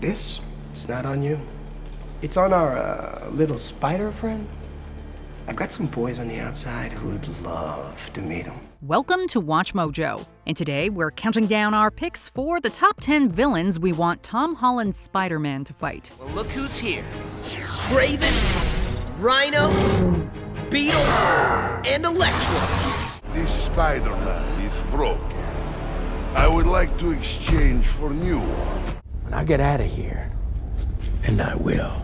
This? It's not on you. It's on our little spider friend. I've got some boys on the outside who'd love to meet him. Welcome to Watch Mojo, and today we're counting down our picks for the top 10 villains we want Tom Holland's Spider-Man to fight. Well, look who's here. Raven, Rhino, Beetle, and Electro. This Spider-Man is broken. I would like to exchange for new one. When I get out of here, and I will,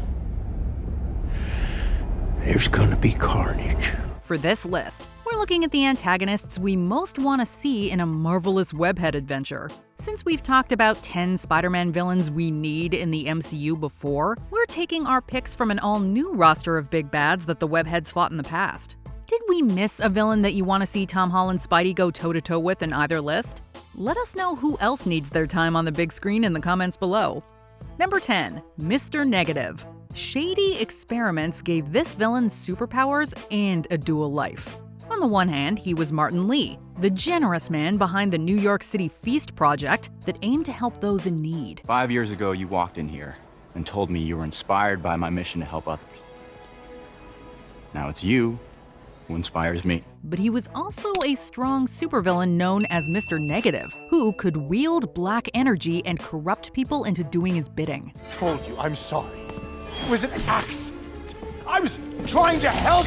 there's gonna be carnage. For this list, we're looking at the antagonists we most want to see in a marvelous webhead adventure. Since we've talked about 10 Spider-Man villains we need in the MCU before, we're taking our picks from an all-new roster of big bads that the webheads fought in the past. Did we miss a villain that you want to see Tom Holland Spidey go toe-to-toe with in either list? Let us know who else needs their time on the big screen in the comments below. Number 10. Mr. Negative. Shady experiments gave this villain superpowers and a dual life. On the one hand, he was Martin Lee, the generous man behind the New York City Feast project that aimed to help those in need. 5 years ago, you walked in here and told me you were inspired by my mission to help others. Now it's you who inspires me. But he was also a strong supervillain known as Mr. Negative, who could wield black energy and corrupt people into doing his bidding. Told you, I'm sorry. It was an accident. I was trying to help.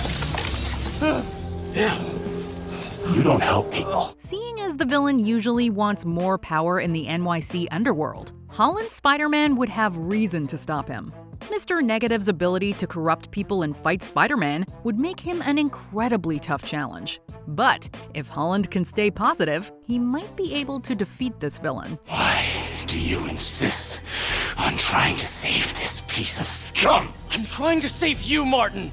You don't help people. Seeing as the villain usually wants more power in the NYC underworld, Holland's Spider-Man would have reason to stop him. Mr. Negative's ability to corrupt people and fight Spider-Man would make him an incredibly tough challenge. But if Holland can stay positive, he might be able to defeat this villain. Why do you insist on trying to save this piece of scum? I'm trying to save you, Martin.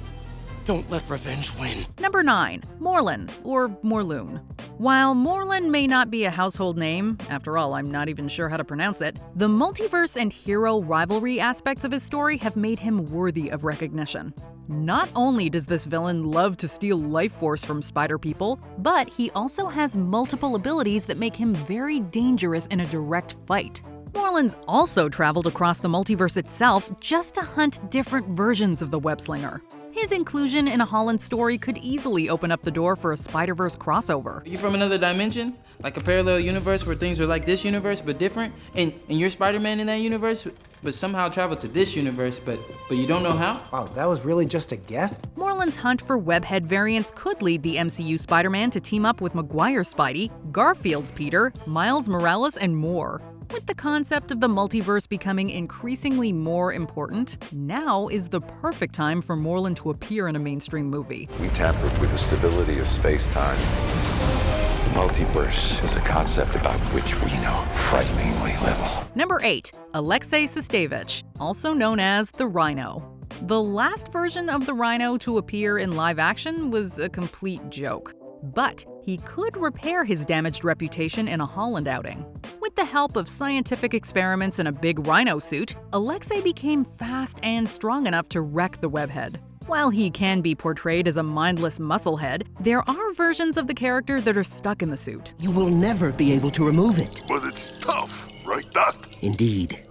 Don't let revenge win. Number 9. Morlun, or Morlun. While Morlun may not be a household name, after all, I'm not even sure how to pronounce it, the multiverse and hero rivalry aspects of his story have made him worthy of recognition. Not only does this villain love to steal life force from spider people, but he also has multiple abilities that make him very dangerous in a direct fight. Morlun's also traveled across the multiverse itself just to hunt different versions of the web-slinger. His inclusion in a Holland story could easily open up the door for a Spider-Verse crossover. Are you from another dimension? Like a parallel universe where things are like this universe but different? And you're Spider-Man in that universe, but somehow traveled to this universe, but you don't know how? Wow, that was really just a guess? Morlun's hunt for webhead variants could lead the MCU Spider-Man to team up with Maguire's Spidey, Garfield's Peter, Miles Morales, and more. With the concept of the multiverse becoming increasingly more important, now is the perfect time for Morlun to appear in a mainstream movie. We tampered with the stability of space-time. The multiverse is a concept about which we know frighteningly little. Number 8. Aleksei Sytsevich, also known as the Rhino. The last version of the Rhino to appear in live action was a complete joke. But he could repair his damaged reputation in a Holland outing. With the help of scientific experiments in a big rhino suit, Aleksei became fast and strong enough to wreck the webhead. While he can be portrayed as a mindless musclehead, there are versions of the character that are stuck in the suit. You will never be able to remove it. But it's tough, right, Doc? Indeed.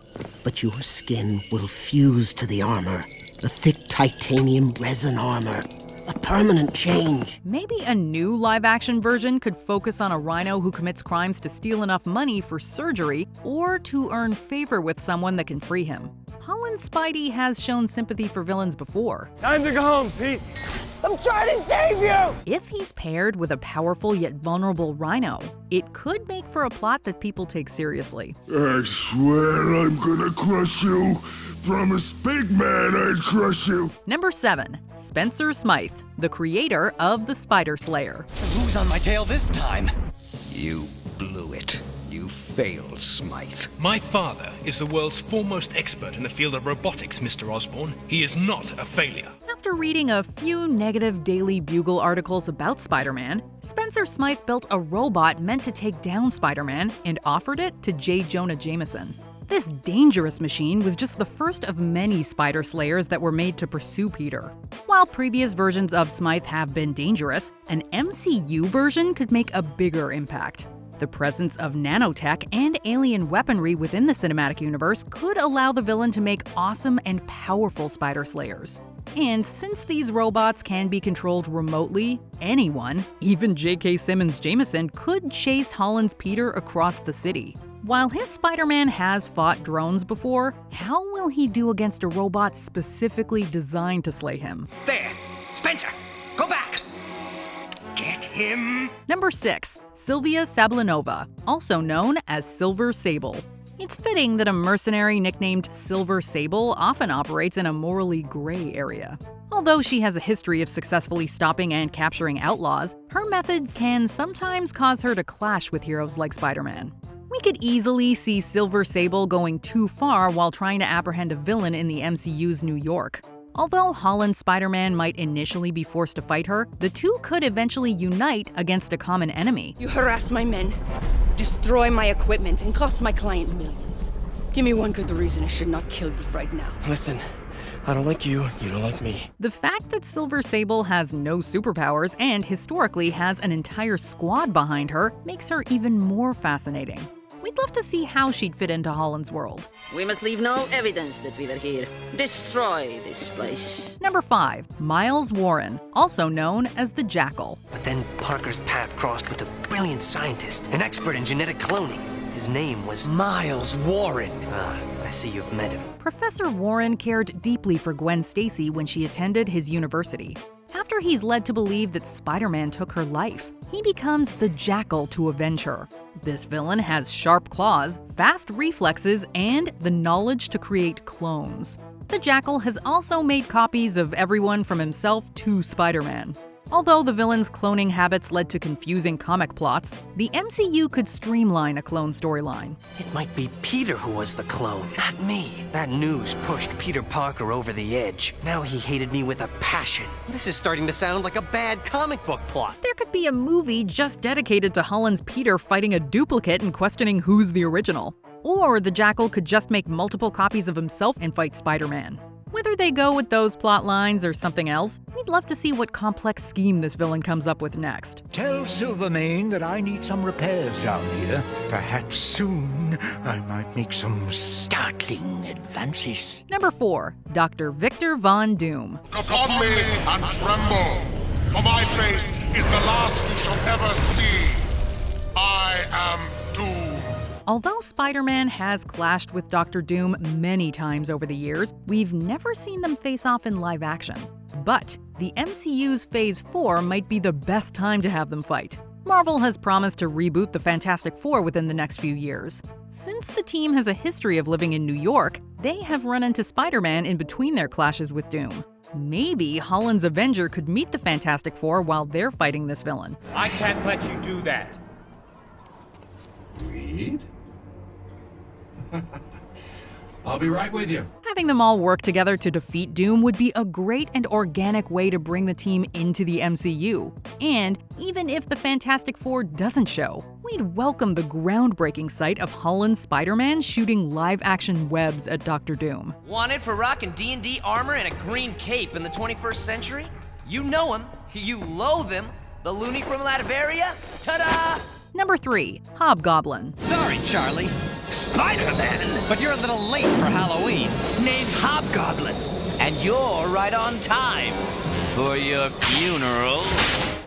But your skin will fuse to the armor. A thick titanium resin armor. A permanent change. Maybe a new live-action version could focus on a rhino who commits crimes to steal enough money for surgery or to earn favor with someone that can free him. Holland's Spidey has shown sympathy for villains before. Time to go home, Pete. I'm trying to save you! If he's paired with a powerful yet vulnerable rhino, it could make for a plot that people take seriously. I swear I'm gonna crush you. Promise big man I'd crush you. Number 7. Spencer Smythe, the creator of the Spider Slayer. Who's on my tail this time? You blew it. You failed, Smythe. My father is the world's foremost expert in the field of robotics, Mr. Osborn. He is not a failure. After reading a few negative Daily Bugle articles about Spider-Man, Spencer Smythe built a robot meant to take down Spider-Man and offered it to J. Jonah Jameson. This dangerous machine was just the first of many Spider Slayers that were made to pursue Peter. While previous versions of Smythe have been dangerous, an MCU version could make a bigger impact. The presence of nanotech and alien weaponry within the cinematic universe could allow the villain to make awesome and powerful spider slayers. And since these robots can be controlled remotely, anyone, even J.K. Simmons Jameson, could chase Holland's Peter across the city. While his Spider-Man has fought drones before, how will he do against a robot specifically designed to slay him? There! Spencer! Go back! Get him! Number 6. Sylvia Sablinova, also known as Silver Sable. It's fitting that a mercenary nicknamed Silver Sable often operates in a morally gray area. Although she has a history of successfully stopping and capturing outlaws, her methods can sometimes cause her to clash with heroes like Spider-Man. We could easily see Silver Sable going too far while trying to apprehend a villain in the MCU's New York. Although Holland's Spider-Man might initially be forced to fight her, the two could eventually unite against a common enemy. You harass my men, destroy my equipment, and cost my client millions. Give me one good reason I should not kill you right now. Listen, I don't like you, you don't like me. The fact that Silver Sable has no superpowers and historically has an entire squad behind her makes her even more fascinating. We'd love to see how she'd fit into Holland's world. We must leave no evidence that we were here. Destroy this place. Number 5. Miles Warren, also known as the Jackal. But then Parker's path crossed with a brilliant scientist, an expert in genetic cloning. His name was Miles Warren. I see you've met him. Professor Warren cared deeply for Gwen Stacy when she attended his university. After he's led to believe that Spider-Man took her life, he becomes the Jackal to avenge her. This villain has sharp claws, fast reflexes, and the knowledge to create clones. The Jackal has also made copies of everyone from himself to Spider-Man. Although the villain's cloning habits led to confusing comic plots, the MCU could streamline a clone storyline. It might be Peter who was the clone, not me. That news pushed Peter Parker over the edge. Now he hated me with a passion. This is starting to sound like a bad comic book plot. There could be a movie just dedicated to Holland's Peter fighting a duplicate and questioning who's the original. Or the Jackal could just make multiple copies of himself and fight Spider-Man. Whether they go with those plot lines or something else, we'd love to see what complex scheme this villain comes up with next. Tell Silvermane that I need some repairs down here. Perhaps soon I might make some startling advances. Number 4. Dr. Victor Von Doom. Upon me and tremble, for my face is the last you shall ever see. I am Doom. Although Spider-Man has clashed with Dr. Doom many times over the years, we've never seen them face off in live action. But the MCU's Phase 4 might be the best time to have them fight. Marvel has promised to reboot the Fantastic Four within the next few years. Since the team has a history of living in New York, they have run into Spider-Man in between their clashes with Doom. Maybe Holland's Avenger could meet the Fantastic Four while they're fighting this villain. I can't let you do that. Reed? I'll be right with you. Having them all work together to defeat Doom would be a great and organic way to bring the team into the MCU. And even if the Fantastic Four doesn't show, we'd welcome the groundbreaking sight of Holland's Spider-Man shooting live-action webs at Dr. Doom. Wanted for rocking D&D armor and a green cape in the 21st century? You know him. You loathe him. The loony from Latveria? Ta-da! Number 3. Hobgoblin. Sorry, Charlie. Spider-Man! But you're a little late for Halloween. Name's Hobgoblin. And you're right on time for your funeral.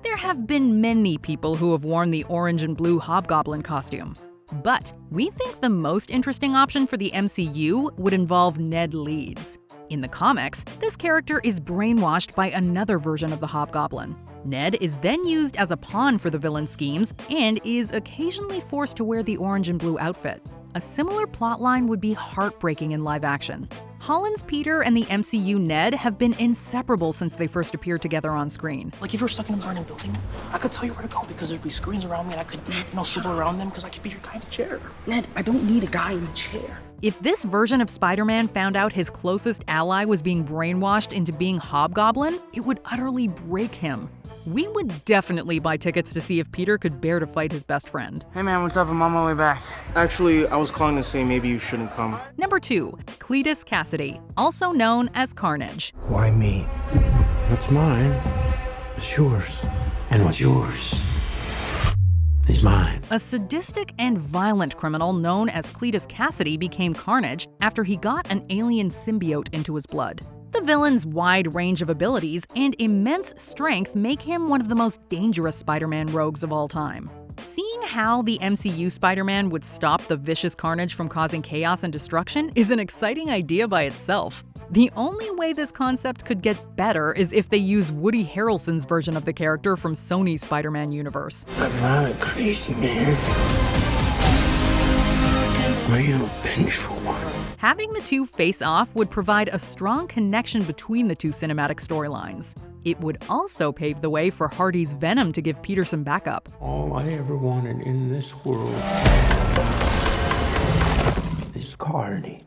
There have been many people who have worn the orange and blue Hobgoblin costume. But we think the most interesting option for the MCU would involve Ned Leeds. In the comics, this character is brainwashed by another version of the Hobgoblin. Ned is then used as a pawn for the villain's schemes and is occasionally forced to wear the orange and blue outfit. A similar plotline would be heartbreaking in live action. Holland's Peter and the MCU Ned have been inseparable since they first appeared together on screen. Like if you're stuck in a burning building, I could tell you where to go because there'd be screens around me and I could, swivel around them because I could be your guy in the chair. Ned, I don't need a guy in the chair. If this version of Spider-Man found out his closest ally was being brainwashed into being Hobgoblin, it would utterly break him. We would definitely buy tickets to see if Peter could bear to fight his best friend. Hey man, what's up? I'm on my way back. Actually, I was calling to say maybe you shouldn't come. Number 2. Cletus Cassidy, also known as Carnage. Why me? What's mine is yours, and what's yours is mine. A sadistic and violent criminal known as Cletus Cassidy became Carnage after he got an alien symbiote into his blood. The villain's wide range of abilities and immense strength make him one of the most dangerous Spider-Man rogues of all time. Seeing how the MCU Spider-Man would stop the vicious Carnage from causing chaos and destruction is an exciting idea by itself. The only way this concept could get better is if they use Woody Harrelson's version of the character from Sony's Spider-Man universe. I'm not a crazy man. I am a vengeful one. Having the two face off would provide a strong connection between the two cinematic storylines. It would also pave the way for Hardy's Venom to give Peter some backup. All I ever wanted in this world is carnage.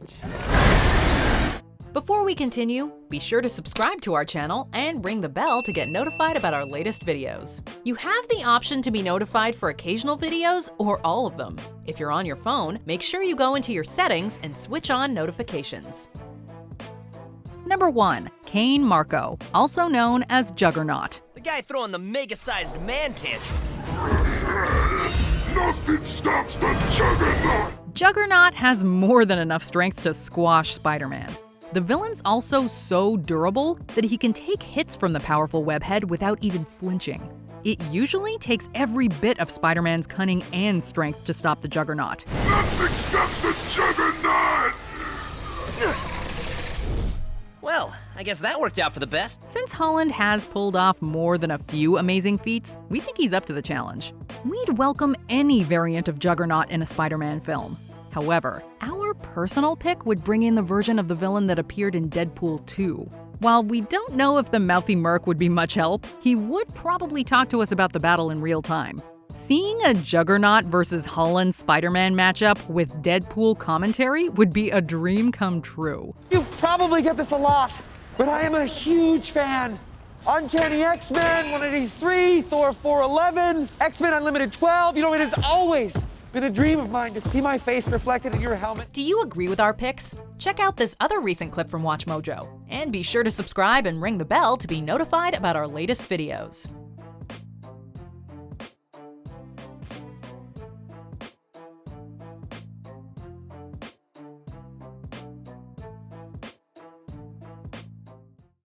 Before we continue, be sure to subscribe to our channel and ring the bell to get notified about our latest videos. You have the option to be notified for occasional videos or all of them. If you're on your phone, make sure you go into your settings and switch on notifications. Number 1. Cain Marko, also known as Juggernaut. The guy throwing the mega-sized man tantrum. Nothing stops the Juggernaut! Juggernaut has more than enough strength to squash Spider-Man. The villain's also so durable that he can take hits from the powerful webhead without even flinching. It usually takes every bit of Spider-Man's cunning and strength to stop the Juggernaut. Nothing stops the Juggernaut! Well, I guess that worked out for the best. Since Holland has pulled off more than a few amazing feats, we think he's up to the challenge. We'd welcome any variant of Juggernaut in a Spider-Man film. However, our personal pick would bring in the version of the villain that appeared in Deadpool 2. While we don't know if the mouthy merc would be much help, he would probably talk to us about the battle in real time. Seeing a Juggernaut versus Holland Spider-Man matchup with Deadpool commentary would be a dream come true. You probably get this a lot, but I am a huge fan. Uncanny X-Men 183, Thor 411, X-Men Unlimited 12. It has always been a dream of mine to see my face reflected in your helmet. Do you agree with our picks? Check out this other recent clip from WatchMojo. And be sure to subscribe and ring the bell to be notified about our latest videos.